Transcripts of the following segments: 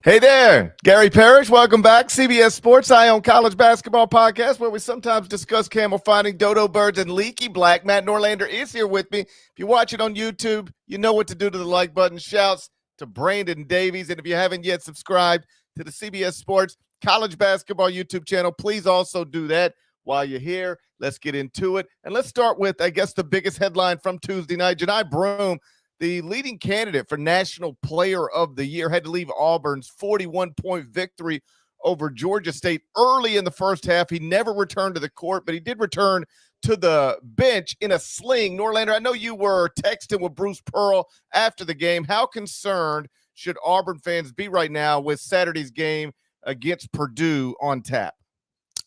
Hey there, Gary Parrish. Welcome back. CBS Sports Eye on College Basketball Podcast, where we sometimes discuss camel fighting, dodo birds, and leaky black. Matt Norlander is here with me. If you watch it on YouTube, you know what to do to the like button. Shouts to Brandon Davies. And if you haven't yet subscribed to the CBS Sports College Basketball YouTube channel, please also do that while you're here. Let's get into it. And let's start with, I guess, the biggest headline from Tuesday night. Johni Broome, the leading candidate for National Player of the Year, had to leave Auburn's 41-point victory over Georgia State early in the first half. He never returned to the court, but he did return to the bench in a sling. Norlander, I know you were texting with Bruce Pearl after the game. How concerned should Auburn fans be right now with Saturday's game against Purdue on tap?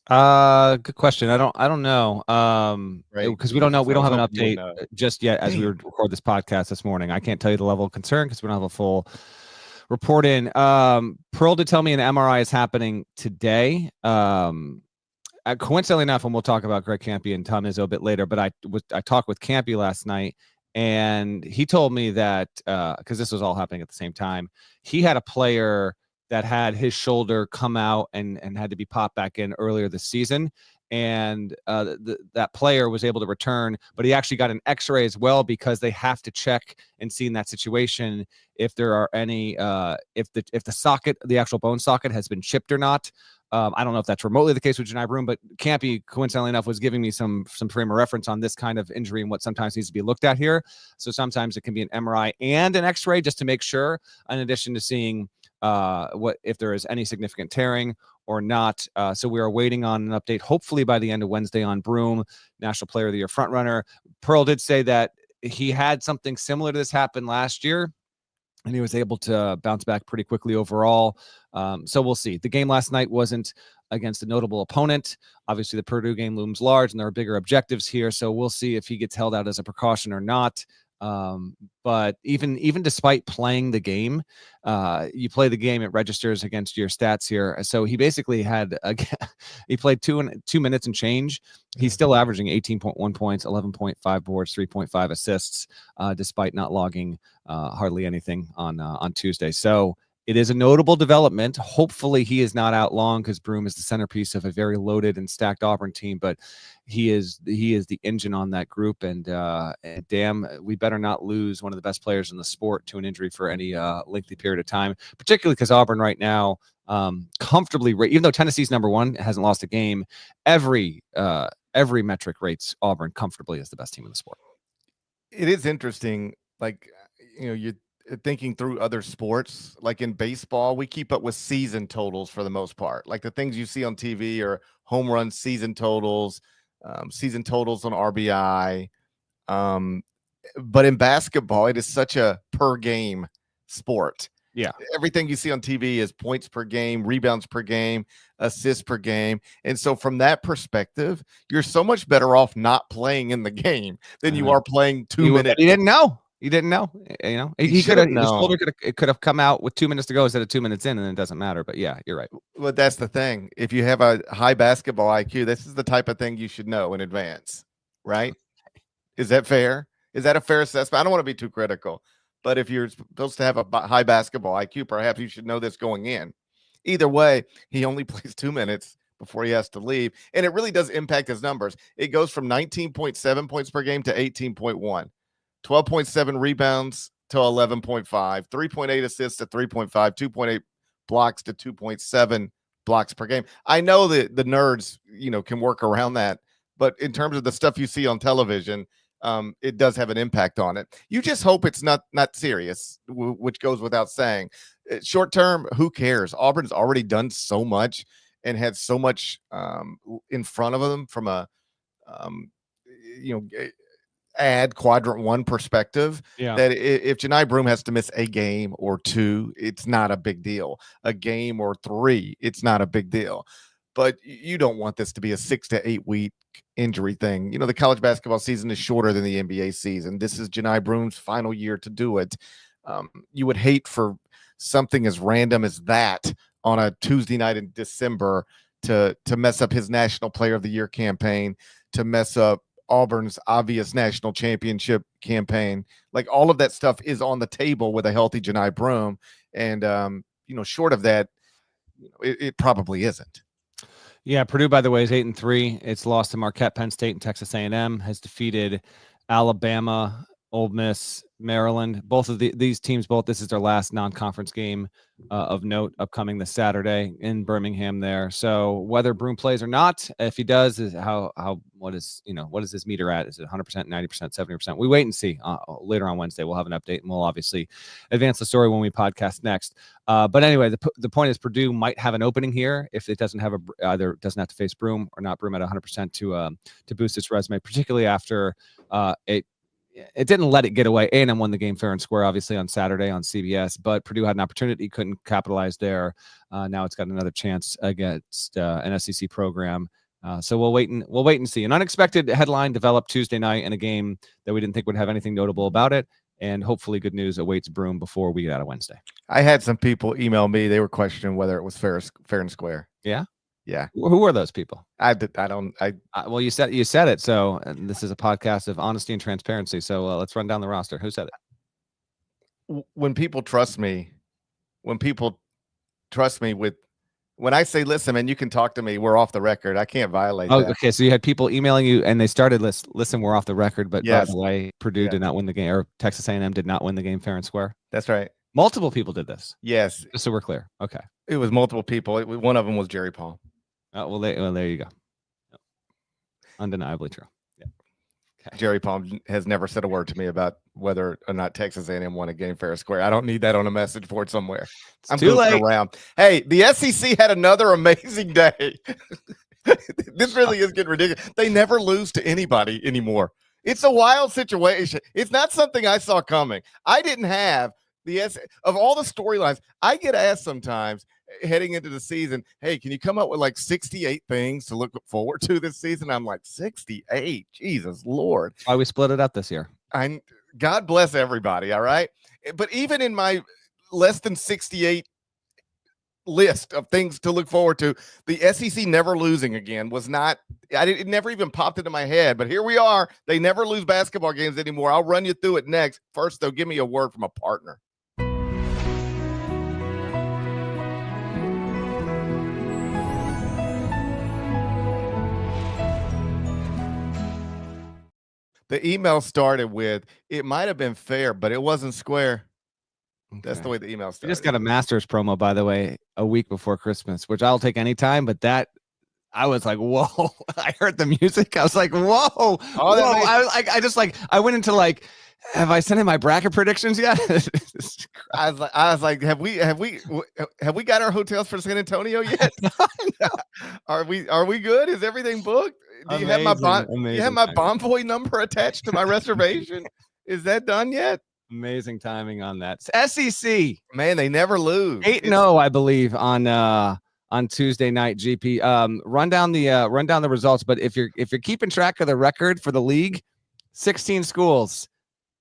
Good question. I don't know. Right. Because we don't know. We don't have an update just yet as we record this podcast this morning. I can't tell you the level of concern because we don't have a full report in. Pearl did tell me an MRI is happening today. Coincidentally enough, and we'll talk about Greg Kampe and Tom Izzo a bit later, but I talked with Kampe last night, and he told me that because this was all happening at the same time, he had a player that had his shoulder come out and had to be popped back in earlier this season. And that player was able to return, but he actually got an x-ray as well because they have to check and see in that situation if there are any, if the socket, the actual bone socket has been chipped or not. I don't know if that's remotely the case with Johni Broome, but Kampe, coincidentally enough, was giving me some frame of reference on this kind of injury and what sometimes needs to be looked at here. So sometimes it can be an MRI and an x-ray just to make sure, in addition to seeing what if there is any significant tearing or not. So we are waiting on an update, hopefully by the end of Wednesday, on Broome, National Player of the Year frontrunner. Pearl did say that he had something similar to this happen last year, and he was able to bounce back pretty quickly overall. So we'll see. The game last night wasn't against a notable opponent. Obviously, the Purdue game looms large, and there are bigger objectives here. So we'll see if he gets held out as a precaution or not. But even despite playing the game, you play the game, it registers against your stats here. So he basically had he played 2 minutes and change. He's still averaging 18.1 points, 11.5 boards, 3.5 assists, despite not logging hardly anything on Tuesday. So it is a notable development. Hopefully he is not out long because Broome is the centerpiece of a very loaded and stacked Auburn team, but he is the engine on that group. And damn, we better not lose one of the best players in the sport to an injury for any lengthy period of time, particularly because Auburn right now comfortably, even though Tennessee's number one, hasn't lost a game, every metric rates Auburn comfortably as the best team in the sport. It is interesting. Like, you thinking through other sports, like in baseball, we keep up with season totals for the most part. Like the things you see on TV are home run season totals on RBI. But in basketball, it is such a per game sport. Yeah. Everything you see on TV is points per game, rebounds per game, assists per game. And so from that perspective, you're so much better off not playing in the game than you are playing 2 minutes. He didn't know. He didn't know. He could have. His shoulder could have come out with 2 minutes to go instead of 2 minutes in, and it doesn't matter. But yeah, you're right. Well, that's the thing. If you have a high basketball IQ, this is the type of thing you should know in advance, right? Is that fair? Is that a fair assessment? I don't want to be too critical, but if you're supposed to have a high basketball IQ, perhaps you should know this going in. Either way, he only plays 2 minutes before he has to leave, and it really does impact his numbers. It goes from 19.7 points per game to 18.1. 12.7 rebounds to 11.5, 3.8 assists to 3.5, 2.8 blocks to 2.7 blocks per game. I know that the nerds, can work around that, but in terms of the stuff you see on television, it does have an impact on it. You just hope it's not serious, which goes without saying. Short term, who cares? Auburn's already done so much and had so much in front of them from a, add quadrant one perspective, that if Johni Broome has to miss a game or two, it's not a big deal. A game or three, it's not a big deal. But you don't want this to be a 6 to 8 week injury thing. The college basketball season is shorter than the NBA season. This is Johni Broome's final year to do it. You would hate for something as random as that on a Tuesday night in December to mess up his National Player of the Year campaign, to mess up Auburn's obvious national championship campaign. Like, all of that stuff is on the table with a healthy Johni Broome. And short of that, it probably isn't. Yeah, Purdue, by the way, is 8-3. It's lost to Marquette, Penn State, and Texas A&M. Has defeated Alabama, Ole Miss, Maryland. Both of these teams, this is their last non-conference game of note, upcoming this Saturday in Birmingham there. So whether Broome plays or not, if he does, is what is his meter at? Is it 100%, 90%, 70%? We wait and see. Later on Wednesday, we'll have an update, and we'll obviously advance the story when we podcast next. But anyway, the point is Purdue might have an opening here if it doesn't have either doesn't have to face Broome or not Broome at 100% to boost its resume, particularly after it didn't let it get away. A&M won the game fair and square, obviously, on Saturday on CBS, but Purdue had an opportunity, couldn't capitalize there. Now it's got another chance against an SEC program. So we'll wait and see. An unexpected headline developed Tuesday night in a game that we didn't think would have anything notable about it, and hopefully good news awaits Broome before we get out of Wednesday. I had some people email me. They were questioning whether it was fair and square. Yeah. Yeah. Who are those people? Well, you said it. So this is a podcast of honesty and transparency. So let's run down the roster. Who said it? When people trust me when I say, listen, man, you can talk to me. We're off the record. I can't violate that. Okay. So you had people emailing you and they started listen, we're off the record. But yes. By the way, Purdue did not win the game, or Texas A&M did not win the game fair and square. That's right. Multiple people did this. Yes. Just so we're clear. Okay. It was multiple people. One of them was Jerry Palm. Well, there you go. Undeniably true. Yeah. Okay. Jerry Palm has never said a word to me about whether or not Texas A&M won a game fair or square. I don't need that on a message board somewhere. I'm too late. Around. Hey, the SEC had another amazing day. This really is getting ridiculous. They never lose to anybody anymore. It's a wild situation. It's not something I saw coming. I didn't have of all the storylines. I get asked sometimes heading into the season, hey, can you come up with like 68 things to look forward to this season? I'm like, 68? Jesus Lord. That's why we split it up this year. God bless everybody, all right? But even in my less than 68 list of things to look forward to, the SEC never losing again was not, it never even popped into my head, but here we are. They never lose basketball games anymore. I'll run you through it next. First, though, give me a word from a partner. The email started with, it might have been fair, but it wasn't square. Okay. That's the way the email started. You just got a Masters promo, by the way, a week before Christmas, which I'll take any time, but that I was like, whoa. I heard the music. I was like, whoa. Oh, whoa. I went into like, have I sent in my bracket predictions yet? I was like, have we got our hotels for San Antonio yet? Are we good? Is everything booked? Do you have my Bonvoy number attached to my reservation? Is that done yet? Amazing timing on that. SEC, man, they never lose. 8-0, I believe, on Tuesday night. GP, run down the results. But if you're keeping track of the record for the league, 16 schools,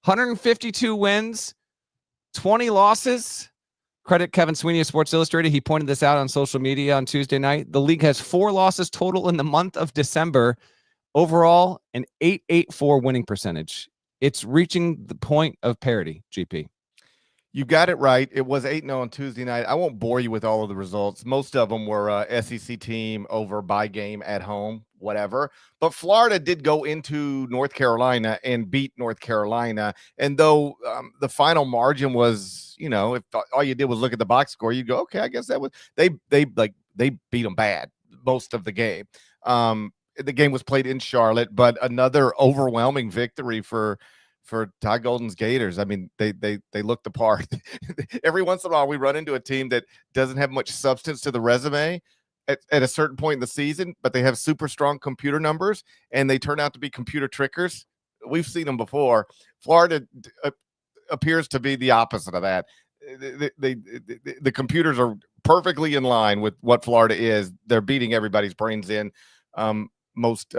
152 wins, 20 losses. Credit Kevin Sweeney of Sports Illustrated. He pointed this out on social media on Tuesday night. The league has 4 losses total in the month of December. Overall, an 8.84 winning percentage. It's reaching the point of parity, GP. You got it right. It was 8-0 on Tuesday night. I won't bore you with all of the results. Most of them were SEC team over by game at home, whatever. But Florida did go into North Carolina and beat North Carolina. And though the final margin was, if all you did was look at the box score, you'd go, okay, I guess that was they beat them bad most of the game. The game was played in Charlotte, but another overwhelming victory for Ty Golden's Gators. I mean, they looked the part. Every once in a while, we run into a team that doesn't have much substance to the resume at a certain point in the season, but they have super strong computer numbers, and they turn out to be computer trickers. We've seen them before. Florida appears to be the opposite of that. The computers are perfectly in line with what Florida is. They're beating everybody's brains in. Most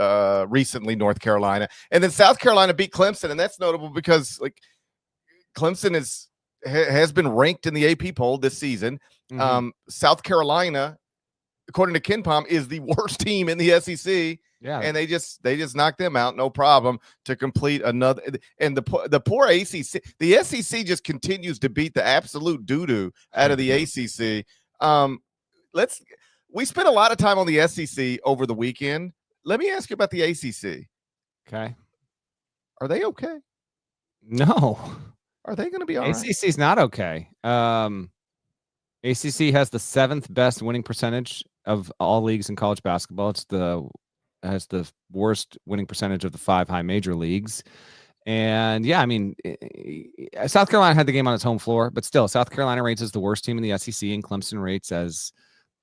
recently North Carolina, and then South Carolina beat Clemson, and that's notable because Clemson has been ranked in the AP poll this season. Mm-hmm. South Carolina according to KenPom, is the worst team in the SEC. Yeah, and they just knocked them out, no problem, to complete another. And the poor ACC, the SEC just continues to beat the absolute doo-doo out of the ACC. We spent a lot of time on the SEC over the weekend. Let me ask you about the ACC. Okay. Are they okay? No. Are they going to be all right? ACC's not okay. ACC has the 7th best winning percentage of all leagues in college basketball. Has the worst winning percentage of the 5 high major leagues. And yeah, I mean, South Carolina had the game on its home floor, but still, South Carolina rates as the worst team in the SEC, and Clemson rates as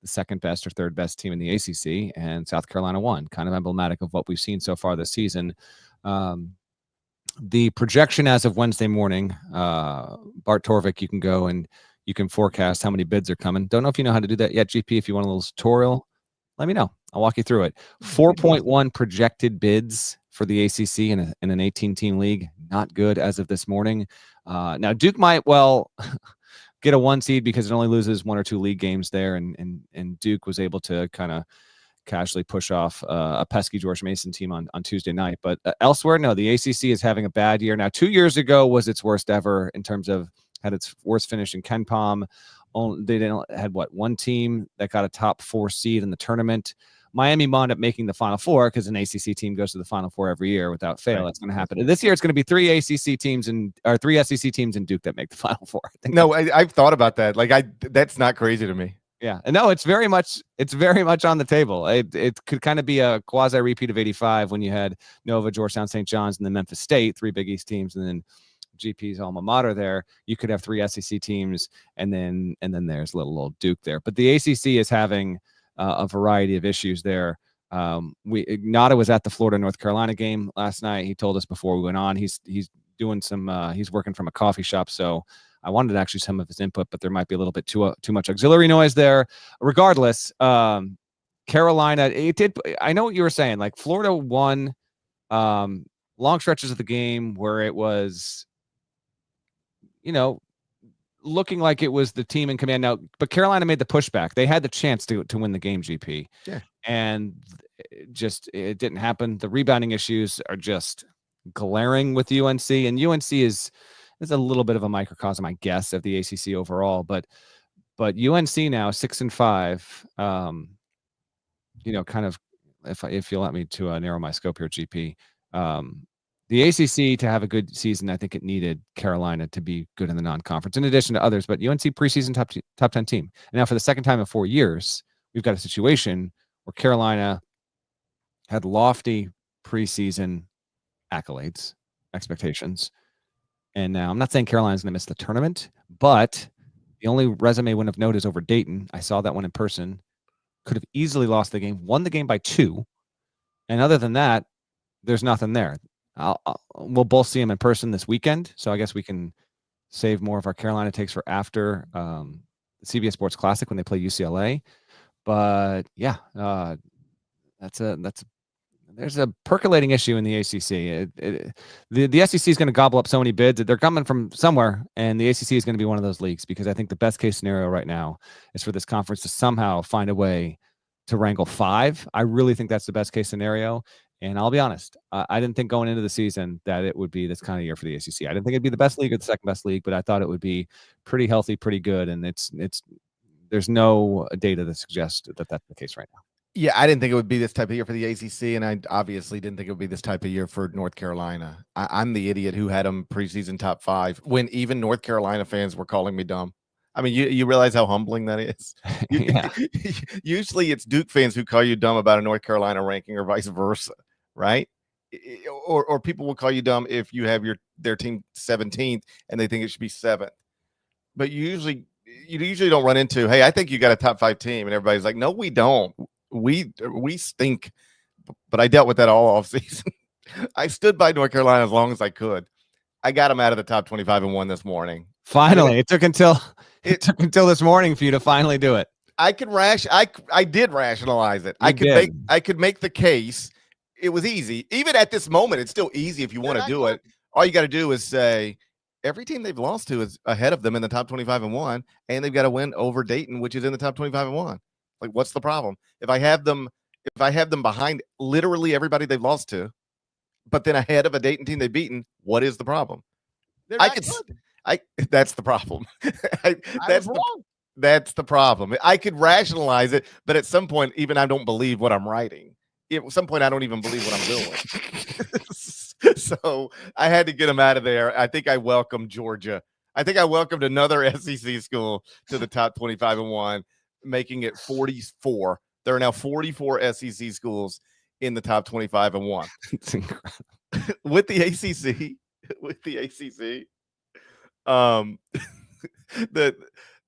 the 2nd best or 3rd best team in the ACC, and South Carolina won. Kind of emblematic of what we've seen so far this season. The projection as of Wednesday morning, Bart Torvik, you can go and you can forecast how many bids are coming. Don't know if you know how to do that yet, GP. If you want a little tutorial, let me know. I'll walk you through it. 4.1 projected bids for the ACC in an 18-team league. Not good as of this morning. Now, Duke might get a 1 seed because it only loses 1 or 2 league games there, and Duke was able to kind of casually push off a pesky George Mason team on Tuesday night. But elsewhere, no, the ACC is having a bad year. Now, 2 years ago was its worst ever in terms of had its worst finish in KenPom. They had 1 team that got a top 4 seed in the tournament. Miami wound up making the Final Four because an ACC team goes to the Final Four every year without fail. Right. That's going to happen. And this year, it's going to be 3 ACC teams or 3 SEC teams in Duke that make the Final Four. I've thought about that. That's not crazy to me. Yeah, and no, it's very much on the table. It could kind of be a quasi repeat of '85 when you had Nova, Georgetown, St. John's, and then Memphis State, 3 Big East teams, and then GP's alma mater there. You could have 3 SEC teams, and then there's little old Duke there. But the ACC is having a variety of issues there. Nada was at the Florida North Carolina game last night. He told us before we went on. He's doing some. He's working from a coffee shop, so I wanted actually some of his input, but there might be a little bit too much auxiliary noise there. Regardless, Carolina, it did. I know what you were saying. Like Florida won long stretches of the game where it was, looking like it was the team in command now, but Carolina made the pushback. They had the chance to win the game, GP. Yeah. And it didn't happen. The rebounding issues are just glaring with UNC, and UNC is a little bit of a microcosm, I guess, of the ACC overall, but UNC now 6-5, kind of, if you let me to narrow my scope here, GP, the ACC to have a good season, I think it needed Carolina to be good in the non-conference, in addition to others. But UNC preseason top 10 team, and now for the second time in 4 years, we've got a situation where Carolina had lofty preseason accolades, expectations, and now I'm not saying Carolina's going to miss the tournament, but the only resume win of note is over Dayton. I saw that one in person. Could have easily lost the game, won the game by 2, and other than that, there's nothing there. We'll both see him in person this weekend, so I guess we can save more of our Carolina takes for after the CBS Sports Classic when they play UCLA. But yeah, there's a percolating issue in the ACC. The SEC is going to gobble up so many bids. They're coming from somewhere, and the ACC is going to be one of those leagues because I think the best case scenario right now is for this conference to somehow find a way to wrangle 5. I really think that's the best case scenario. And I'll be honest, I didn't think going into the season that it would be this kind of year for the ACC. I didn't think it'd be the best league or the second best league, but I thought it would be pretty healthy, pretty good. And there's no data that suggests that that's the case right now. Yeah, I didn't think it would be this type of year for the ACC, and I obviously didn't think it would be this type of year for North Carolina. I'm the idiot who had them preseason top 5 when even North Carolina fans were calling me dumb. I mean, you realize how humbling that is? Usually it's Duke fans who call you dumb about a North Carolina ranking or vice versa, right? Or people will call you dumb if you have their team 17th and they think it should be 7th. But you usually don't run into, hey, I think you got a top 5 team, and everybody's like, no, we don't. We stink. But I dealt with that all offseason. I stood by North Carolina as long as I could. I got them out of the top 25 and won this morning. Finally, it took until this morning for you to finally do it. I did rationalize it. I could make the case. It was easy. Even at this moment, it's still easy if you want to do it. All you got to do is say every team they've lost to is ahead of them in the top 25 and 1, and they've got to win over Dayton, which is in the top 25 and 1. Like, what's the problem? If I have them behind literally everybody they've lost to, but then ahead of a Dayton team they've beaten, what is the problem? That's the problem. That's the problem. I could rationalize it, but at some point, even I don't believe what I'm writing. At some point, I don't even believe what I'm doing. So I had to get them out of there. I think I welcomed Georgia. I think I welcomed another SEC school to the top 25-1, making it 44. There are now 44 SEC schools in the top 25-1. It's incredible. With the ACC,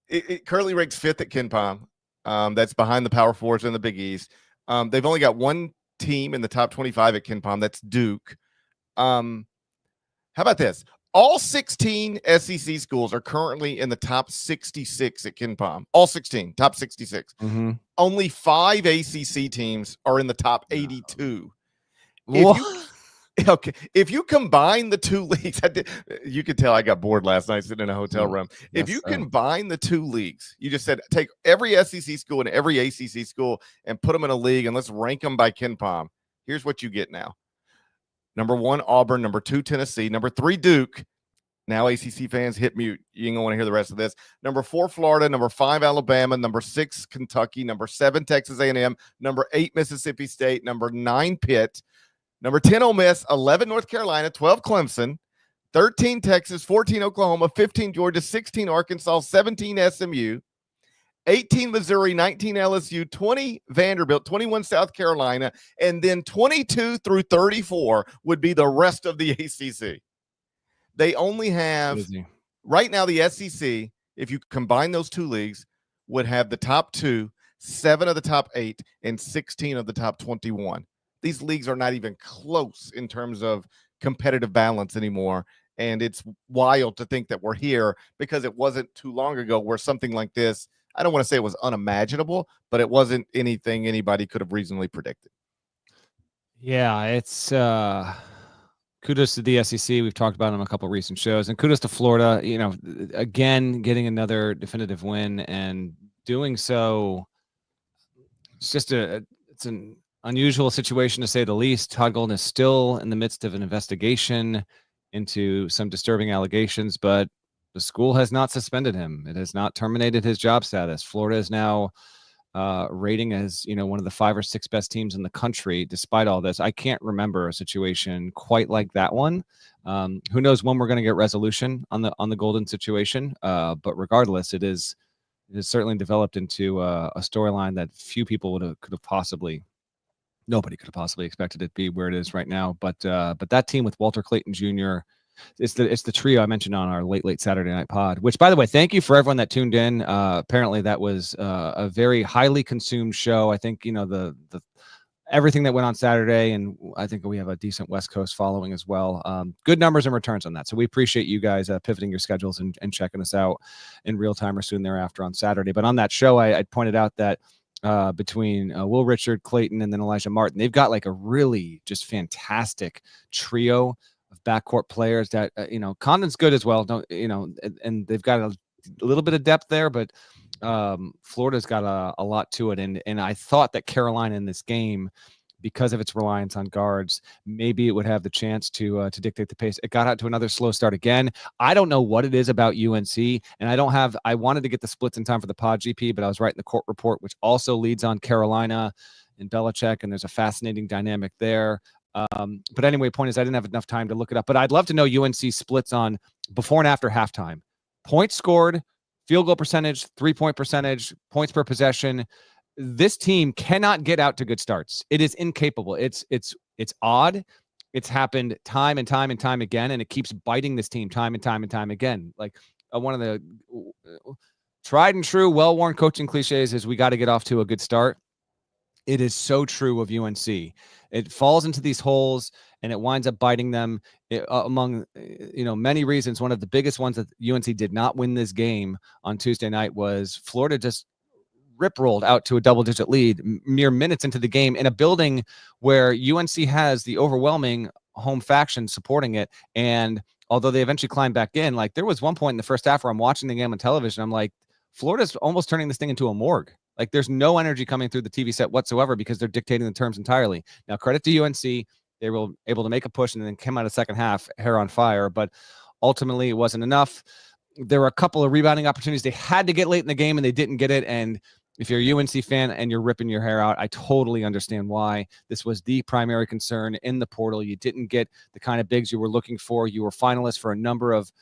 it currently ranks 5th at KenPom. That's behind the Power Fours and the Big East. They've only got one team in the top 25 at KenPom. That's Duke. How about this? All 16 SEC schools are currently in the top 66 at KenPom. All 16, top 66. Mm-hmm. Only 5 ACC teams are in the top 82. If you combine the two leagues, you could tell I got bored last night sitting in a hotel room. If you combine the two leagues, you just said take every SEC school and every ACC school and put them in a league and let's rank them by KenPom. Here's what you get now. Number 1, Auburn. Number 2, Tennessee. Number 3, Duke. Now, ACC fans, hit mute. You ain't going to want to hear the rest of this. Number 4, Florida. Number 5, Alabama. Number 6, Kentucky. Number 7, Texas A&M. Number 8, Mississippi State. Number 9, Pitt. Number 10, Ole Miss. 11, North Carolina. 12, Clemson. 13, Texas. 14, Oklahoma. 15, Georgia. 16, Arkansas. 17, SMU. 18, Missouri, 19, LSU, 20, Vanderbilt, 21, South Carolina, and then 22 through 34 would be the rest of the ACC. They only have, right now, the SEC, if you combine those two leagues, would have the top 2, 7 of the top 8, and 16 of the top 21. These leagues are not even close in terms of competitive balance anymore, and it's wild to think that we're here because it wasn't too long ago where something like this, I don't want to say it was unimaginable, but it wasn't anything anybody could have reasonably predicted. Yeah, it's kudos to the SEC. We've talked about them on a couple of recent shows, and kudos to Florida. You know, again, getting another definitive win and doing so. It's just it's an unusual situation to say the least. Todd Golden is still in the midst of an investigation into some disturbing allegations, but the school has not suspended him. It has not terminated his job status. Florida is now rating as, one of the 5 or 6 best teams in the country. Despite all this, I can't remember a situation quite like that one. Who knows when we're going to get resolution on the Golden situation? But regardless, it has certainly developed into a storyline that few people nobody could have possibly expected it to be where it is right now. But that team with Walter Clayton Jr. It's the trio I mentioned on our late Saturday night pod, which, by the way, thank you for everyone that tuned in. Apparently that was a very highly consumed show. I think, the everything that went on Saturday, and I think we have a decent West Coast following as well. Good numbers and returns on that. So we appreciate you guys pivoting your schedules and checking us out in real time or soon thereafter on Saturday. But on that show, I pointed out that between Will Richard, Clayton, and then Elijah Martin, they've got like a really just fantastic trio of backcourt players that, Condon's good as well. And they've got a little bit of depth there, but Florida's got a lot to it. And I thought that Carolina in this game, because of its reliance on guards, maybe it would have the chance to dictate the pace. It got out to another slow start again. I don't know what it is about UNC, and I wanted to get the splits in time for the pod GP, but I was writing the court report, which also leads on Carolina and Belichick, and there's a fascinating dynamic there. But anyway, point is I didn't have enough time to look it up, but I'd love to know UNC splits on before and after halftime. Points scored, field goal percentage, 3-point percentage, points per possession. This team cannot get out to good starts. It is incapable. It's odd. It's happened time and time and time again, and it keeps biting this team time and time and time again. Like one of the tried and true, well-worn coaching cliches is we got to get off to a good start. It is so true of UNC. It falls into these holes and it winds up biting them among, many reasons. One of the biggest ones that UNC did not win this game on Tuesday night was Florida just rip-rolled out to a double-digit lead mere minutes into the game in a building where UNC has the overwhelming home faction supporting it. And although they eventually climbed back in, there was one point in the first half where I'm watching the game on television, I'm like, Florida's almost turning this thing into a morgue. Like there's no energy coming through the TV set whatsoever because they're dictating the terms entirely. Now, credit to UNC. They were able to make a push and then came out of second half, hair on fire, but ultimately it wasn't enough. There were a couple of rebounding opportunities they had to get late in the game and they didn't get it. And if you're a UNC fan and you're ripping your hair out, I totally understand why. This was the primary concern in the portal. You didn't get the kind of bigs you were looking for. You were finalists for a number of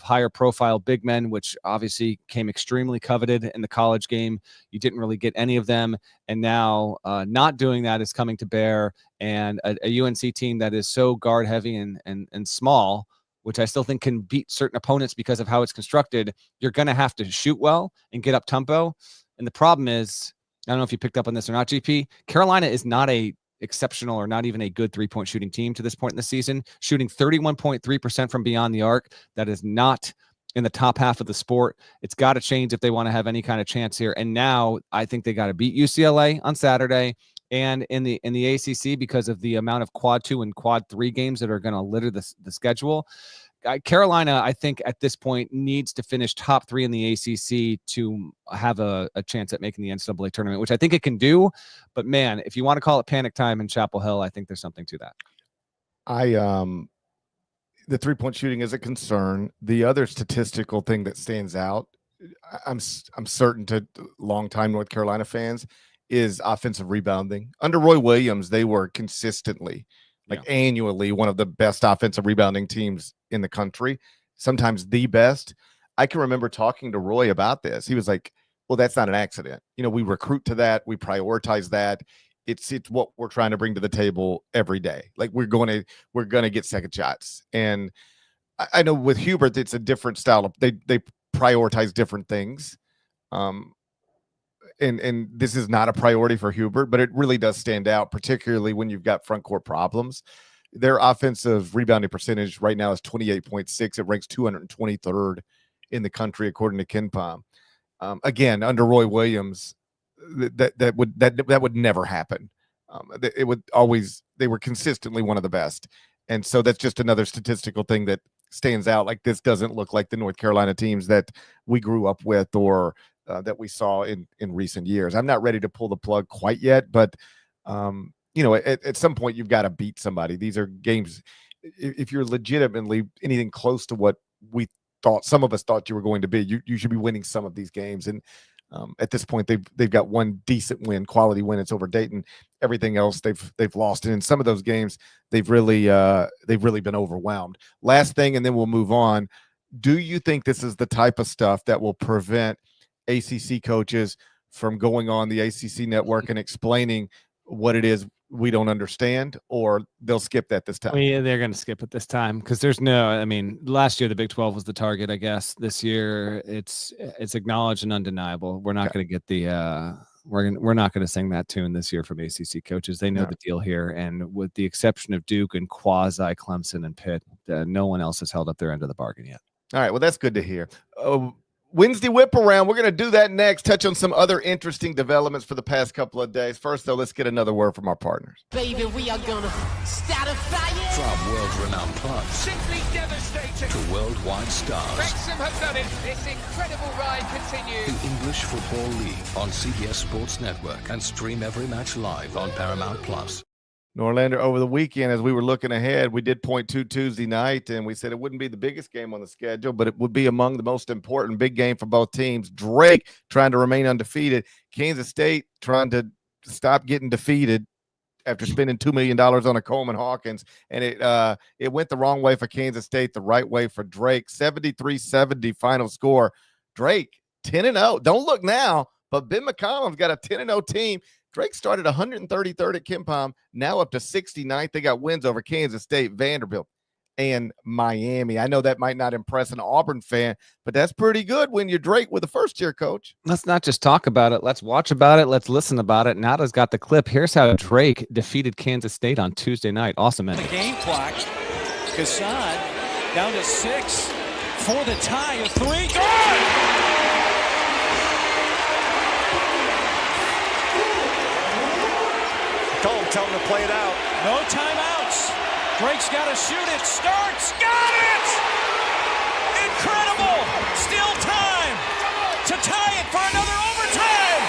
higher profile big men, which obviously came extremely coveted in the college game. You didn't really get any of them. And now not doing that is coming to bear. And a UNC team that is so guard heavy and small, which I still think can beat certain opponents because of how it's constructed, you're going to have to shoot well and get up tempo. And the problem is, I don't know if you picked up on this or not, GP, Carolina is not a exceptional or not even a good three-point shooting team to this point in the season, shooting 31.3% from beyond the arc. That is not in the top half of the sport. It's got to change if they want to have any kind of chance here. And now I think they got to beat UCLA on Saturday and in the ACC because of the amount of quad 2 and quad 3 games that are going to litter the schedule. Carolina, I think at this point needs to finish top 3 in the ACC to have a chance at making the NCAA tournament, which I think it can do. But man, if you want to call it panic time in Chapel Hill, I think there's something to that. The 3-point shooting is a concern. The other statistical thing that stands out, I'm certain to longtime North Carolina fans, is offensive rebounding. Under Roy Williams, they were consistently, annually, one of the best offensive rebounding teams in the country, sometimes the best. I can remember talking to Roy about this. He was like, well, that's not an accident. We recruit to that. We prioritize that. It's what we're trying to bring to the table every day. Like we're going to get second shots. And I know with Hubert, it's a different style of, they prioritize different things. And this is not a priority for Hubert, but it really does stand out, particularly when you've got front court problems. Their offensive rebounding percentage right now is 28.6. It ranks 223rd in the country, according to KenPom. Again, under Roy Williams, that would never happen. They were consistently one of the best. And so that's just another statistical thing that stands out. Like this doesn't look like the North Carolina teams that we grew up with or that we saw in recent years. I'm not ready to pull the plug quite yet, but at some point you've got to beat somebody. These are games. If you're legitimately anything close to what some of us thought you were going to be, you should be winning some of these games. And at this point, they've got one decent win, quality win. It's over Dayton. Everything else they've lost, and in some of those games they've really been overwhelmed. Last thing, and then we'll move on. Do you think this is the type of stuff that will prevent ACC coaches from going on the ACC network and explaining what it is we don't understand, or they'll skip that this time? They're going to skip it this time because there's last year the Big 12 was the target, I guess. This year it's acknowledged and undeniable. We're not going to get we're not going to sing that tune this year from ACC coaches. They know the deal here, and with the exception of Duke and quasi Clemson and Pitt, no one else has held up their end of the bargain yet. All right, well, that's good to hear. Wednesday Whiparound, we're going to do that next, touch on some other interesting developments for the past couple of days. First, though, let's get another word from our partners. Baby, we are going to start a fire. From world-renowned clubs simply devastating to worldwide stars. Wrexham have done it. This incredible ride continues. The English Football League on CBS Sports Network, and stream every match live on Paramount Plus. Norlander, over the weekend, as we were looking ahead, we did point to Tuesday night, and we said it wouldn't be the biggest game on the schedule, but it would be among the most important big game for both teams. Drake trying to remain undefeated. Kansas State trying to stop getting defeated after spending $2 million on a Coleman Hawkins, and it went the wrong way for Kansas State, the right way for Drake. 73-70 final score. Drake 10-0. Don't look now, but Ben McCollum's got a 10-0 team. Drake started 133rd at KenPom, now up to 69th. They got wins over Kansas State, Vanderbilt, and Miami. I know that might not impress an Auburn fan, but that's pretty good when you're Drake with a first-year coach. Let's not just talk about it. Let's watch about it. Let's listen about it. Nada's got the clip. Here's how Drake defeated Kansas State on Tuesday night. Awesome, man. The game clock. Kassan down to 6 for the tie. A 3. Good! Tell him to play it out. No timeouts. Drake's got to shoot it. Starts. Got it! Incredible! Still time to tie it for another overtime.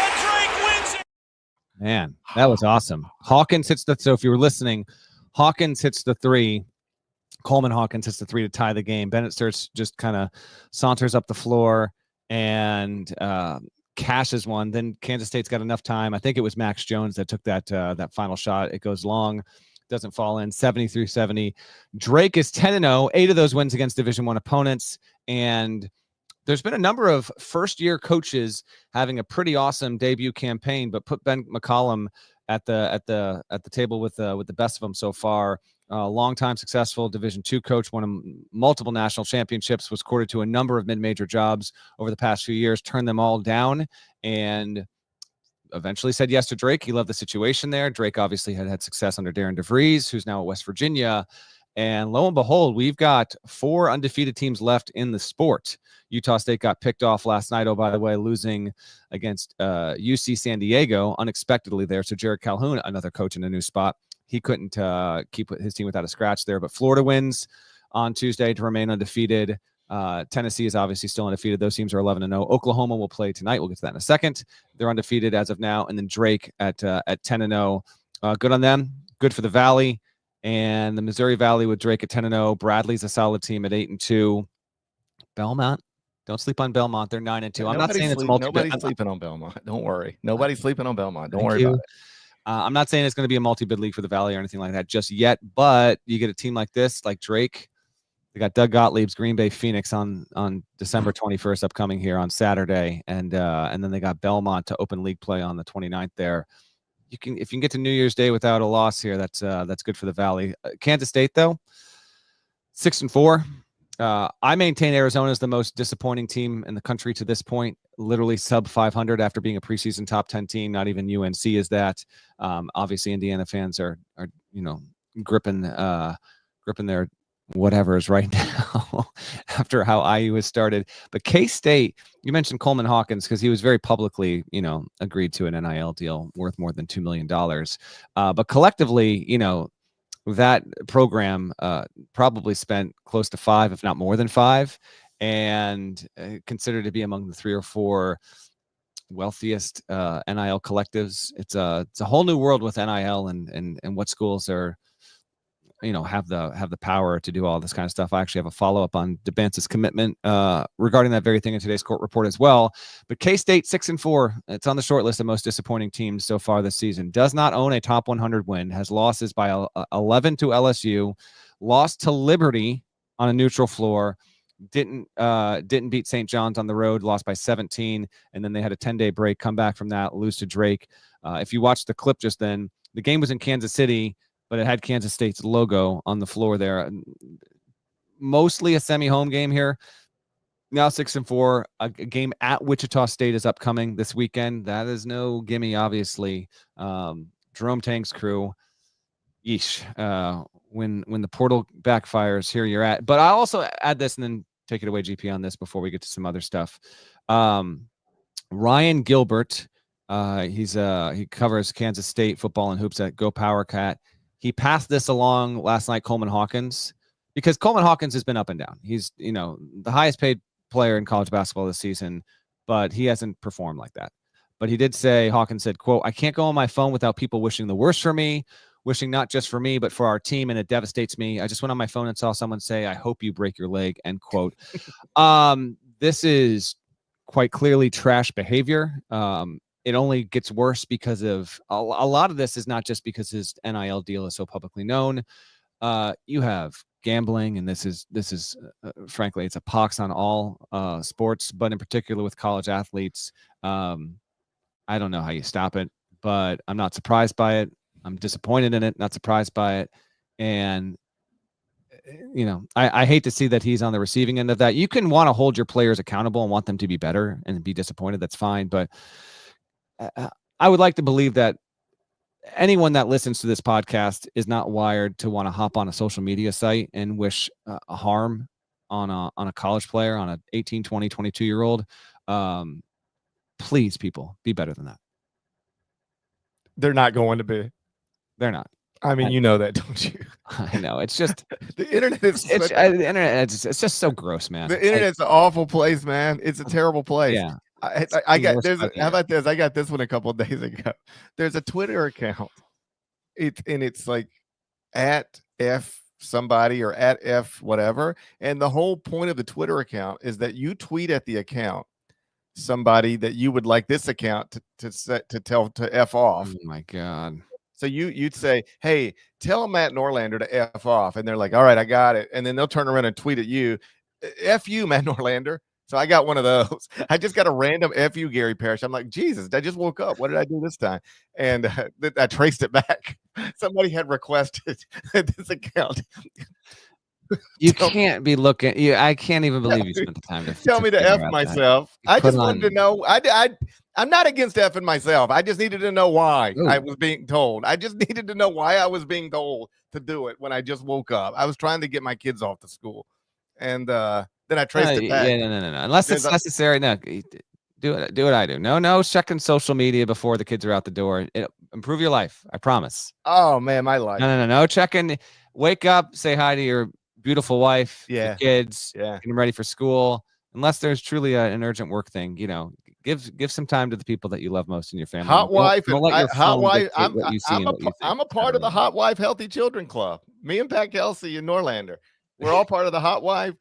And Man, that was awesome. Hawkins hits so if you were listening, Hawkins hits the 3. Coleman Hawkins hits the 3 to tie the game. Bennett Sturts just kind of saunters up the floor and cashes one. Then Kansas State's got enough time. I think it was Max Jones that took that final shot. It goes long, doesn't fall in. 73-70. Drake is 10-0. 8 of those wins against Division I opponents, and there's been a number of first-year coaches having a pretty awesome debut campaign, but put Ben McCollum at the table with the best of them so far. Long-time successful Division II coach, won multiple national championships, was courted to a number of mid-major jobs over the past few years, turned them all down, and eventually said yes to Drake. He loved the situation there. Drake obviously had success under Darren DeVries, who's now at West Virginia. And lo and behold, we've got 4 undefeated teams left in the sport. Utah State got picked off last night, oh, by the way, losing against UC San Diego unexpectedly there. So Jared Calhoun, another coach in a new spot, he couldn't keep his team without a scratch there. But Florida wins on Tuesday to remain undefeated. Tennessee is obviously still undefeated. Those teams are 11-0. Oklahoma will play tonight. We'll get to that in a second. They're undefeated as of now. And then Drake at 10-0. Good on them. Good for the Valley. And the Missouri Valley with Drake at 10-0. Bradley's a solid team at 8-2. Belmont, don't sleep on Belmont. They're 9-2. I'm not saying it's nobody's sleeping on Belmont. Don't worry. Nobody's sleeping on Belmont. Don't worry about it. I'm not saying it's going to be a multi-bid league for the Valley or anything like that just yet, but you get a team like this, like Drake. They got Doug Gottlieb's Green Bay Phoenix on December 21st upcoming here on Saturday, and then they got Belmont to open league play on the 29th there. If you can get to New Year's Day without a loss here, that's good for the Valley. Kansas State though, 6-4. I maintain Arizona is the most disappointing team in the country to this point. Literally sub 500 after being a preseason top 10 team. Not even UNC is that. Obviously, Indiana fans are gripping their whatevers right now after how IU has started. But K-State, you mentioned Coleman Hawkins because he was very publicly, agreed to an NIL deal worth more than $2 million. But collectively, that program probably spent close to 5, if not more than 5, and considered to be among the 3 or 4 wealthiest NIL collectives. It's a whole new world with NIL and what schools are, have the power to do all this kind of stuff. I actually have a follow-up on DeBance's commitment regarding that very thing in today's court report as well. But K-State 6-4. It's on the short list of most disappointing teams so far this season. Does not own a top 100 win. Has losses by 11 to LSU. Lost to Liberty on a neutral floor. Didn't beat St. John's on the road. Lost by 17. And then they had a 10-day break. Come back from that. Lose to Drake. If you watched the clip just then, the game was in Kansas City, but it had Kansas State's logo on the floor there. Mostly a semi-home game here. Now 6-4. A game at Wichita State is upcoming this weekend. That is no gimme, obviously. Jerome Tang's crew. Yeesh. When the portal backfires, here you're at. But I'll also add this and then take it away, GP, on this before we get to some other stuff. Ryan Gilbert, he covers Kansas State football and hoops at Go Power Cat. He passed this along last night, Coleman Hawkins, because Coleman Hawkins has been up and down. He's, the highest paid player in college basketball this season, but he hasn't performed like that. But he did say, Hawkins said, quote, "I can't go on my phone without people wishing the worst for me, wishing not just for me, but for our team, and it devastates me. I just went on my phone and saw someone say, 'I hope you break your leg,'" end quote. This is quite clearly trash behavior. It only gets worse because of a lot of this is not just because his NIL deal is so publicly known. You have gambling, and this is frankly, it's a pox on all sports, but in particular with college athletes. I don't know how you stop it, but I'm not surprised by it. I'm disappointed in it, not surprised by it. And, I hate to see that he's on the receiving end of that. You can want to hold your players accountable and want them to be better and be disappointed. That's fine. But I would like to believe that anyone that listens to this podcast is not wired to want to hop on a social media site and wish harm on a college player, on an 18, 20, 22-year-old. Please, people, be better than that. They're not going to be. They're not. I mean, you know that, don't you? I know. It's just the internet is the internet. It's just so gross, man. The internet's an awful place, man. It's a terrible place. Yeah. I got there's how about this? I got this one a couple of days ago. There's a Twitter account. It's like at F somebody or at F whatever. And the whole point of the Twitter account is that you tweet at the account somebody that you would like this account to tell to F off. Oh my God. So you'd say, hey, tell Matt Norlander to F off. And they're like, all right, I got it. And then they'll turn around and tweet at you, F you, Matt Norlander. So I got one of those. I just got a random F you, Gary Parrish. I'm like, Jesus, I just woke up. What did I do this time? And I traced it back. Somebody had requested this account. You can't be looking. I can't even believe you spent the time to tell me to F myself. I just wanted to know. I'm not against effing myself. I just needed to know why I was being told. I just needed to know why I was being told to do it when I just woke up. I was trying to get my kids off to school. And then I traced it back. Yeah, no. Unless it's necessary. No, do what I do. No, checking social media before the kids are out the door. It'll improve your life. I promise. Oh, man, my life. No. Checking. Wake up, say hi to your beautiful wife, your kids, get them ready for school. Unless there's truly an urgent work thing, give some time to the people that you love most in your family. Hot wife. I'm a part of the Hot Wife Healthy Children Club. Me and Pat Kelsey and Norlander. We're all part of the Hot Wife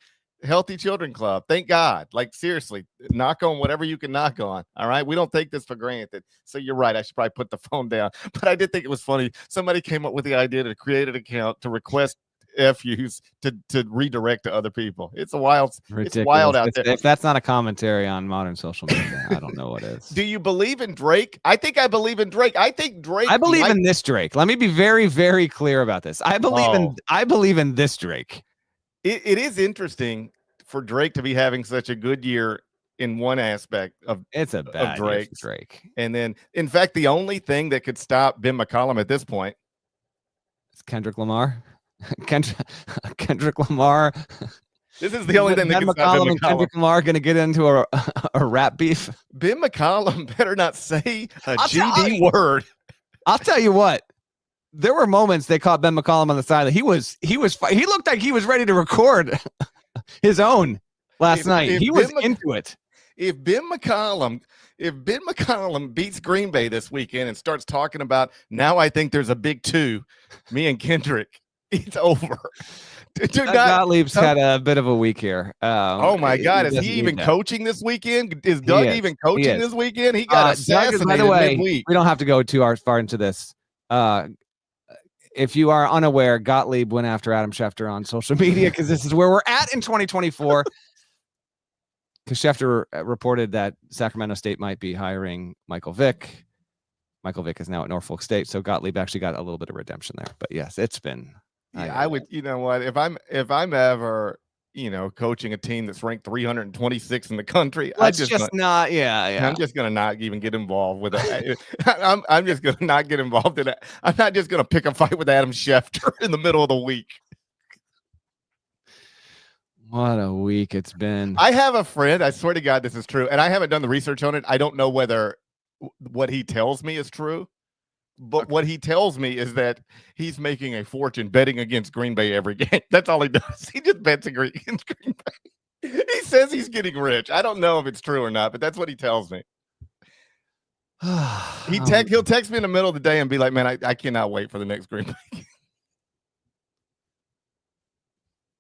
Healthy Children Club. Thank God. Like, seriously, knock on whatever you can knock on. All right. We don't take this for granted. So you're right. I should probably put the phone down. But I did think it was funny. Somebody came up with the idea to create an account to request FUs to redirect to other people. It's wild out there. If that's not a commentary on modern social media, I don't know what is. Do you believe in Drake? I think I believe in Drake. I believe in this Drake. Let me be very, very clear about this. I believe in this Drake. It is interesting for Drake to be having such a good year in one aspect of Drake. And then, in fact, the only thing that could stop Ben McCollum at this point is Kendrick Lamar. Kendrick Lamar. This is the only thing that can stop Ben McCollum and Kendrick Lamar going to get into a rap beef. Ben McCollum better not say a GD word. I'll tell you what. There were moments they caught Ben McCollum on the side. He looked like he was ready to record his own last night. He was into it. If Ben McCollum beats Green Bay this weekend and starts talking about now, I think there's a big 2, me and Kendrick, it's over. Gottlieb's had a bit of a week here. Oh my God, is he even coaching this weekend? Is Doug even coaching this weekend? He got assassinated by the way, midweek. We don't have to go too far into this. If you are unaware, Gottlieb went after Adam Schefter on social media because this is where we're at in 2024. Because Schefter reported that Sacramento State might be hiring Michael Vick. Michael Vick is now at Norfolk State, so Gottlieb actually got a little bit of redemption there. But yes, it's been. I would. You know what? If I'm ever coaching a team that's ranked 326 in the country, I'm just gonna not even get involved with it. I'm just gonna not get involved in it. I'm not just gonna pick a fight with Adam Schefter in the middle of the week. What a week it's been. I have a friend, I swear to God this is true, and I haven't done the research on it. I don't know whether what he tells me is true, but what he tells me is that he's making a fortune betting against Green Bay every game. That's all he does. He just bets against Green Bay. He says he's getting rich. I don't know if it's true or not, but that's what he tells me. He'll text me in the middle of the day and be like, man, I cannot wait for the next Green Bay game.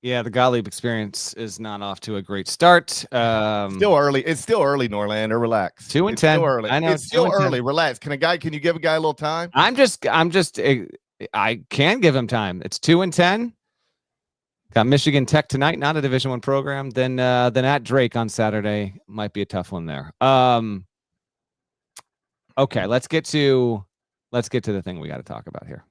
Yeah, the Gottlieb experience is not off to a great start. Still early. It's still early, Norlander. Relax. 2-10. Still early. I know it's still early. Relax. Can you give a guy a little time? I can give him time. It's 2-10. Got Michigan Tech tonight, not a Division I program. Then at Drake on Saturday might be a tough one there. Okay, let's get to the thing we got to talk about here.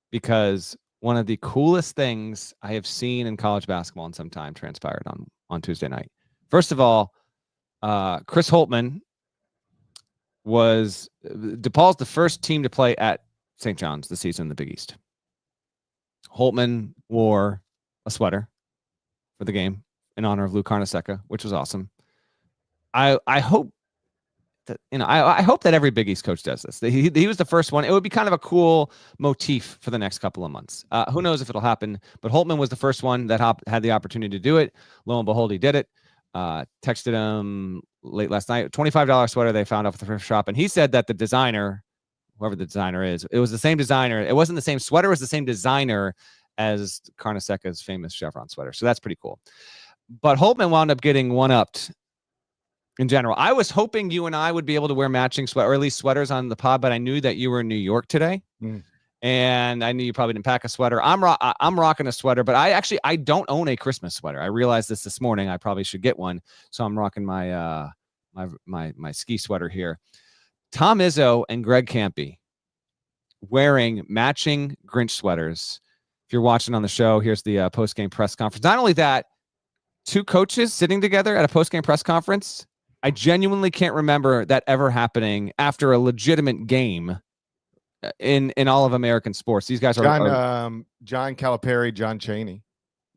Because one of the coolest things I have seen in college basketball in some time transpired on Tuesday night. First of all, Chris Holtmann was DePaul's the first team to play at St. John's this season in the Big East. Holtmann wore a sweater for the game in honor of Lou Carnesecca, which was awesome. I hope that I hope that every Big East coach does this. He was the first one. It would be kind of a cool motif for the next couple of months. Who knows if it'll happen? But Holtmann was the first one that had the opportunity to do it. Lo and behold, he did it. Texted him late last night, $25 sweater they found off the thrift shop. And he said that the designer, whoever the designer is, it was the same designer. It wasn't the same sweater, it was the same designer as Carnesecca's famous chevron sweater. So that's pretty cool. But Holtman wound up getting one-upped in general. I was hoping you and I would be able to wear matching sweater, or at least sweaters on the pod, but I knew that you were in New York today. And I knew you probably didn't pack a sweater. I'm rocking a sweater, but I don't own a Christmas sweater. I realized this morning. I probably should get one. So I'm rocking my my ski sweater here. Tom Izzo and Greg Kampe wearing matching Grinch sweaters. If you're watching on the show, here's the post-game press conference. Not only that, two coaches sitting together at a post-game press conference. I genuinely can't remember that ever happening after a legitimate game in all of American sports. These guys are John Calipari, John Chaney.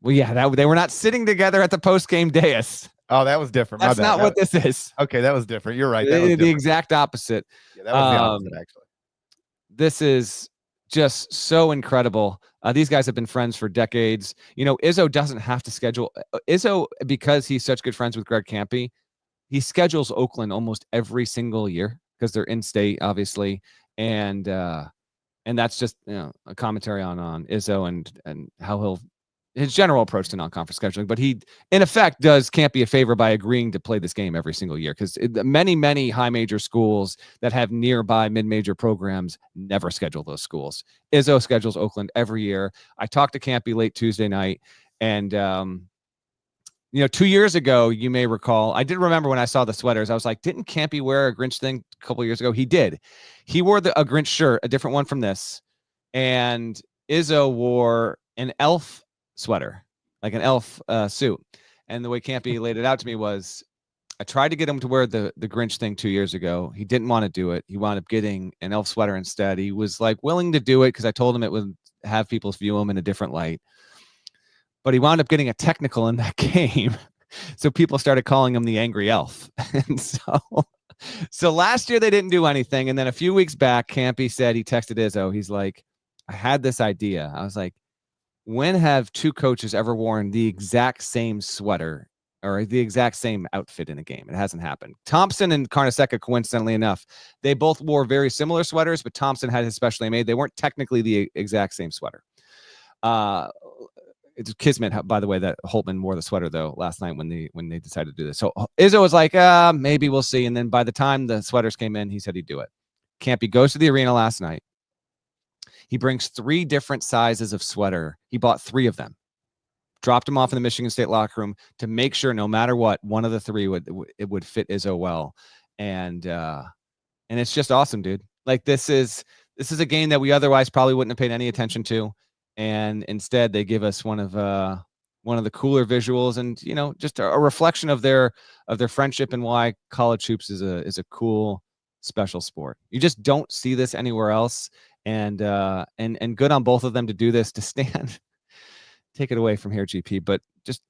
Well, yeah, they were not sitting together at the post-game dais. Oh, that was different. That's not what this is. Okay, that was different. You're right. The exact opposite. Yeah, that was the opposite, actually. This is just so incredible. These guys have been friends for decades. You know, Izzo doesn't have to schedule. Izzo, because he's such good friends with Greg Kampe, he schedules Oakland almost every single year because they're in state, obviously. And that's just, you know, a commentary on Izzo and how his general approach to non-conference scheduling. But he, in effect, does Kampe a favor by agreeing to play this game every single year, because many high major schools that have nearby mid-major programs never schedule those schools. Izzo schedules Oakland every year. I talked to Kampe late Tuesday night, and 2 years ago, you may recall, I did remember when I saw the sweaters, I was like, didn't Kampe wear a Grinch thing a couple years ago? He did. He wore a Grinch shirt, a different one from this. And Izzo wore an elf sweater, like an elf suit. And the way Kampe laid it out to me was, I tried to get him to wear the Grinch thing 2 years ago. He didn't want to do it. He wound up getting an elf sweater instead. He was like willing to do it because I told him it would have people view him in a different light. But he wound up getting a technical in that game. So people started calling him the angry elf. And so last year they didn't do anything. And then a few weeks back, Kampe said, he texted Izzo. He's like, I had this idea. I was like, when have two coaches ever worn the exact same sweater or the exact same outfit in a game? It hasn't happened. Thompson and Carnesecca, coincidentally enough, they both wore very similar sweaters, but Thompson had his specially made. They weren't technically the exact same sweater. It's kismet, by the way, that Holtman wore the sweater though last night when they decided to do this. So Izzo was like, maybe we'll see. And then by the time the sweaters came in, he said he'd do it. Kampe goes to the arena last night. He brings 3 different sizes of sweater. He bought 3 of them, dropped them off in the Michigan State locker room to make sure no matter what, one of the 3 would fit Izzo well. And it's just awesome, dude. Like this is a game that we otherwise probably wouldn't have paid any attention to. And instead they give us one of the cooler visuals, and just a reflection of their friendship and why college hoops is a cool, special sport. You just don't see this anywhere else, and good on both of them to do this, to stand. Take it away from here, GP, but just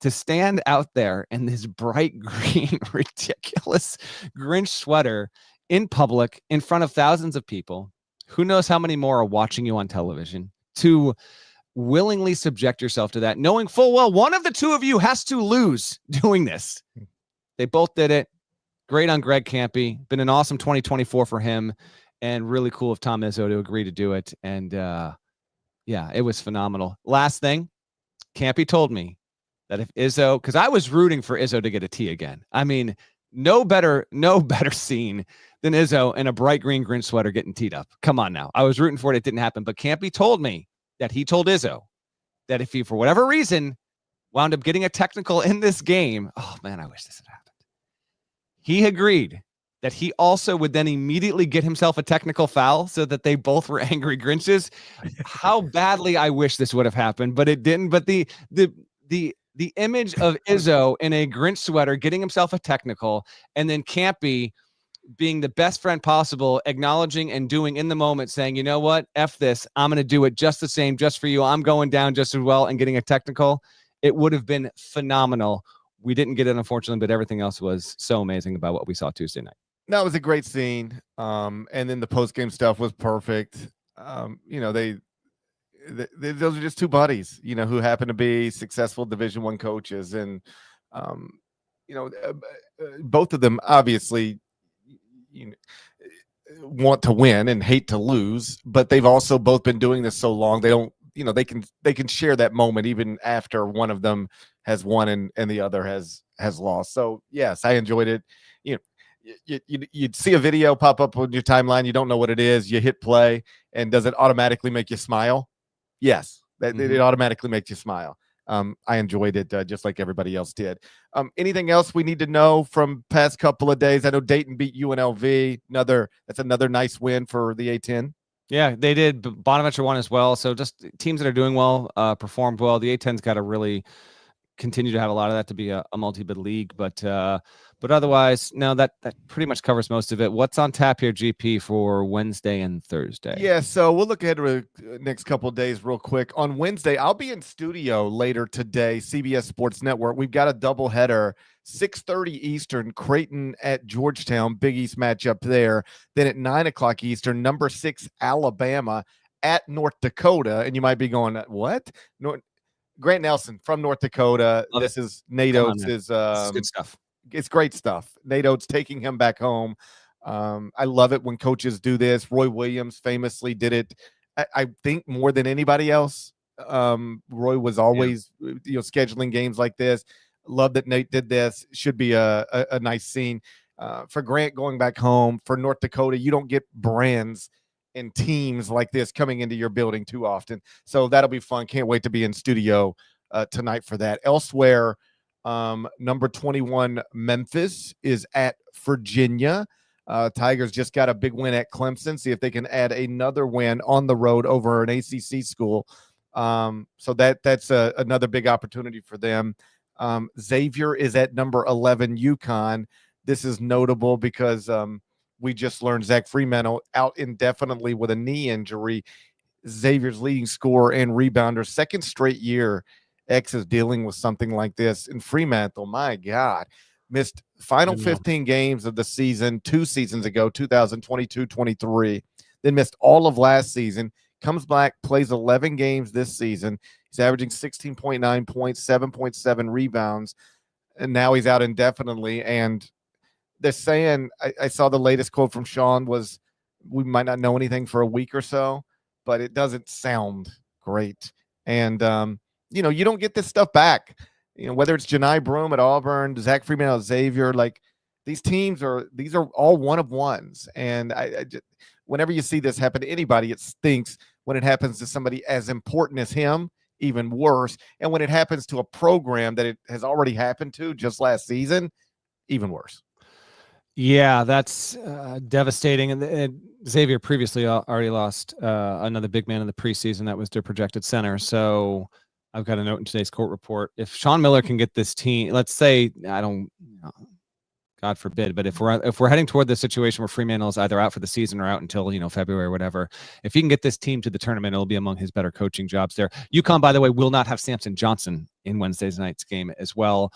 to stand out there in this bright green, ridiculous Grinch sweater in public in front of thousands of people. Who knows how many more are watching you on television? To willingly subject yourself to that, knowing full well one of the two of you has to lose doing this. They both did it. Great on Greg Kampe. Been an awesome 2024 for him, and really cool of Tom Izzo to agree to do it. And yeah, it was phenomenal. Last thing, Kampe told me that if Izzo, because I was rooting for Izzo to get a T again. I mean, no better scene than Izzo in a bright green Grinch sweater getting teed up. Come on now. I was rooting for it. It didn't happen. But Kampe told me that he told Izzo that if he, for whatever reason, wound up getting a technical in this game, oh man, I wish this had happened. He agreed that he also would then immediately get himself a technical foul so that they both were angry Grinches. How badly I wish this would have happened, but it didn't. But the image of Izzo in a Grinch sweater getting himself a technical, and then Kampe being the best friend possible, acknowledging and doing in the moment, saying, you know what, F this, I'm going to do it just the same, just for you. I'm going down just as well, and getting a technical. It would have been phenomenal. We didn't get it, unfortunately, but everything else was so amazing about what we saw Tuesday night. That was a great scene. And then the post-game stuff was perfect. Those are just two buddies, who happen to be successful Division I coaches. And both of them obviously want to win and hate to lose, but they've also both been doing this so long. They don't, they can share that moment even after one of them has won and the other has lost. So yes, I enjoyed it. You'd see a video pop up on your timeline. You don't know what it is. You hit play, and does it automatically make you smile? Yes, it automatically makes you smile. I enjoyed it just like everybody else did. Anything else we need to know from past couple of days? I know Dayton beat UNLV. That's another nice win for the A-10. Yeah, they did. Bonaventure won as well. So just teams that are doing well, performed well. The A-10's got to really continue to have a lot of that to be a multi-bid league, but otherwise, no, that pretty much covers most of it. What's on tap here, GP, for Wednesday and Thursday? Yeah, so we'll look ahead to the next couple of days real quick. On Wednesday, I'll be in studio later today, CBS Sports Network. We've got a doubleheader, 6:30 Eastern, Creighton at Georgetown, Big East matchup there. Then at 9 o'clock Eastern, number 6 Alabama at North Dakota. And you might be going, what? Grant Nelson from North Dakota. This is Nate Oates. This is good stuff. It's great stuff. Nate Oates taking him back home. I love it when coaches do this. Roy Williams famously did it, I think, more than anybody else. Roy was always scheduling games like this. Love that Nate did this. Should be a nice scene. For Grant going back home, for North Dakota, you don't get brands and teams like this coming into your building too often. So that'll be fun. Can't wait to be in studio tonight for that. Elsewhere, number 21 Memphis is at Virginia. Tigers just got a big win at Clemson. See if they can add another win on the road over an ACC school. So that's another big opportunity for them. Xavier is at number 11 UConn. This is notable because we just learned Zach Fremantle out indefinitely with a knee injury. Xavier's leading scorer and rebounder, second straight year X is dealing with something like this. And Fremantle, my God, missed final 15 games of the season 2 seasons ago, 2022-23, then missed all of last season, comes back, plays 11 games this season. He's averaging 16.9 points, 7.7 rebounds, and now he's out indefinitely. And they're saying, I saw the latest quote from Sean was, we might not know anything for a week or so, but it doesn't sound great. And, you don't get this stuff back. Whether it's Johni Broome at Auburn, Zach Freeman at Xavier, like these are all one of ones. And I just, whenever you see this happen to anybody, it stinks. When it happens to somebody as important as him, even worse. And when it happens to a program that it has already happened to just last season, even worse. Yeah, that's devastating. And Xavier previously already lost another big man in the preseason. That was their projected center. So I've got a note in today's court report. If Sean Miller can get this team, let's say, God forbid, but if we're heading toward this situation where Fremantle is either out for the season or out until February or whatever, if he can get this team to the tournament, it'll be among his better coaching jobs there. UConn, by the way, will not have Samson Johnson in Wednesday night's game as well,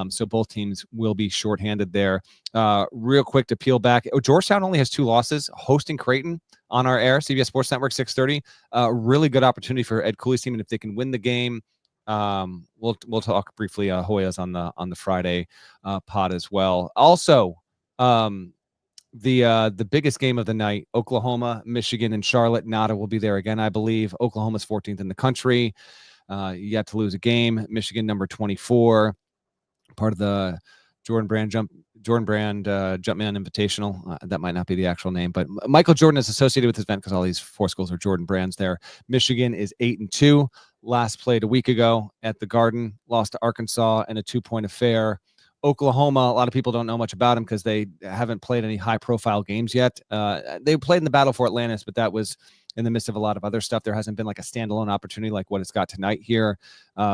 so both teams will be shorthanded there. Real quick to peel back, Georgetown only has 2 losses, hosting Creighton on our air, CBS Sports Network, 6:30. Really good opportunity for Ed Cooley's team, and if they can win the game. We'll talk briefly Hoyas on the Friday pod as well. Also, the biggest game of the night, Oklahoma, Michigan, and Charlotte. Nada will be there again, I believe. Oklahoma's 14th in the country, yet to lose a game. Michigan, number 24, part of the Jordan Brand Jumpman Invitational. That might not be the actual name, but Michael Jordan is associated with this event because all these 4 schools are Jordan Brands there. Michigan is 8-2. Last played a week ago at the Garden, lost to Arkansas in a 2-point affair. Oklahoma, a lot of people don't know much about them because they haven't played any high-profile games yet. They played in the Battle for Atlantis, but that was in the midst of a lot of other stuff. There hasn't been like a standalone opportunity like what it's got tonight here.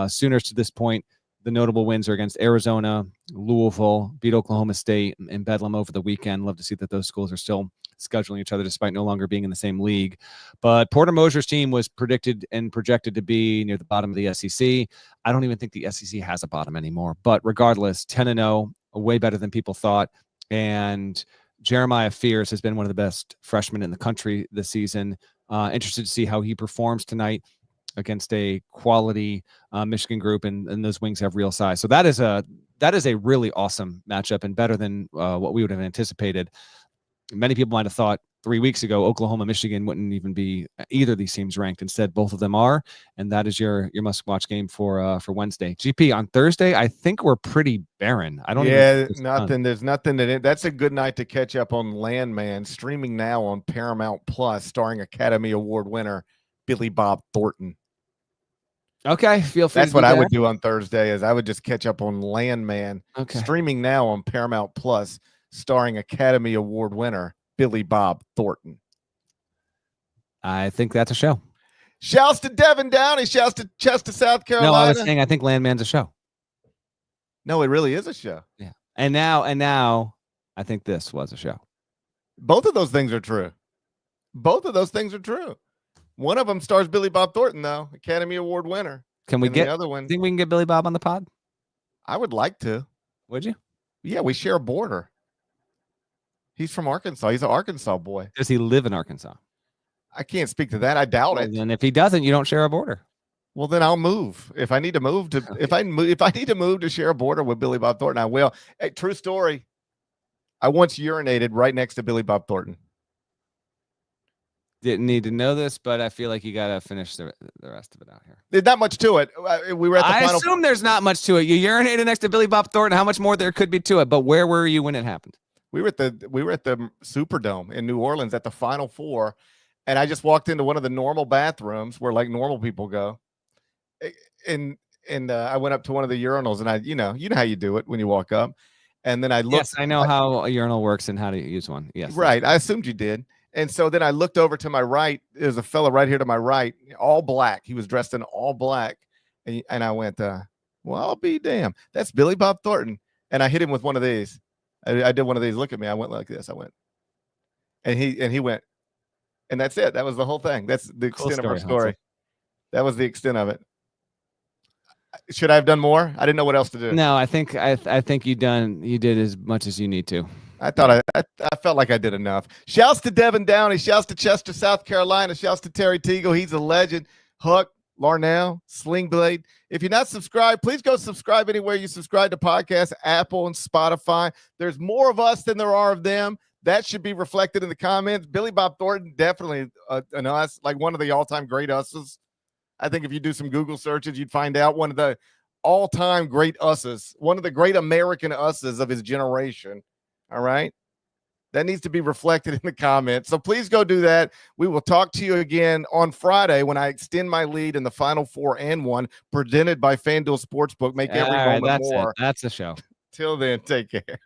Sooners to this point, the notable wins are against Arizona, Louisville, beat Oklahoma State, and Bedlam over the weekend. Love to see that those schools are still scheduling each other despite no longer being in the same league. But Porter Moser's team was predicted and projected to be near the bottom of the SEC. I don't even think the SEC has a bottom anymore. But regardless, 10-0, way better than people thought. And Jeremiah Fears has been one of the best freshmen in the country this season. Interested to see how he performs tonight against a quality Michigan group, and those wings have real size. So that is that is a really awesome matchup and better than what we would have anticipated. Many people might have thought 3 weeks ago Oklahoma, Michigan wouldn't even be either of these teams ranked. Instead, both of them are, and that is your must-watch game for Wednesday. GP, on Thursday, I think we're pretty barren. I don't even nothing. There's nothing that's a good night to catch up on Landman, streaming now on Paramount Plus, starring Academy Award winner Billy Bob Thornton. Okay, feel free. That's what I would do on Thursday. Is I would just catch up on Landman, streaming now on Paramount Plus, starring Academy Award winner Billy Bob Thornton. I think that's a show. Shouts to Devin Downey. Shouts to Chester, South Carolina. No, I was saying I think Landman's a show. No, it really is a show. Yeah. And now I think this was a show. Both of those things are true. Both of those things are true. One of them stars Billy Bob Thornton, though, Academy Award winner. Can we get the other one? Think we can get Billy Bob on the pod? I would like to. Would you? Yeah, we share a border. He's from Arkansas. He's an Arkansas boy. Does he live in Arkansas? I can't speak to that. I doubt it. And if he doesn't, you don't share a border. Well, then I'll move. If I need to move to, if I need to move to share a border with Billy Bob Thornton, I will. Hey, true story. I once urinated right next to Billy Bob Thornton. Didn't need to know this, but I feel like you got to finish the rest of it out here. There's not much to it. We were at the final. I assume there's not much to it. You urinated next to Billy Bob Thornton. How much more there could be to it? But where were you when it happened? We were at the Superdome in New Orleans at the Final Four, and I just walked into one of the normal bathrooms where like normal people go, and I went up to one of the urinals, and you know how you do it when you walk up, and then I looked. Yes, I know how a urinal works and how to use one. Yes, right. I assumed you did. And so then I looked over to my right. There's a fella right here to my right, all black. He was dressed in all black. And I went, well, I'll be damned. That's Billy Bob Thornton. And I hit him with one of these. I did one of these. Look at me. I went like this. I went. And he went. And that's it. That was the whole thing. That's the extent of our story. That was the extent of it. Should I have done more? I didn't know what else to do. No, I think you did as much as you need to. I thought I felt like I did enough. Shouts to Devin Downey. Shouts to Chester, South Carolina. Shouts to Terry Teagle. He's a legend. Hook, Larnell, Slingblade. If you're not subscribed, please go subscribe anywhere you subscribe to podcasts, Apple and Spotify. There's more of us than there are of them. That should be reflected in the comments. Billy Bob Thornton, definitely an us, like one of the all-time great us's. I think if you do some Google searches, you'd find out one of the all-time great us's, one of the great American us's of his generation. All right. That needs to be reflected in the comments. So please go do that. We will talk to you again on Friday when I extend my lead in the Final Four and one, presented by FanDuel Sportsbook. Make every moment more. That's a show. Till then, take care.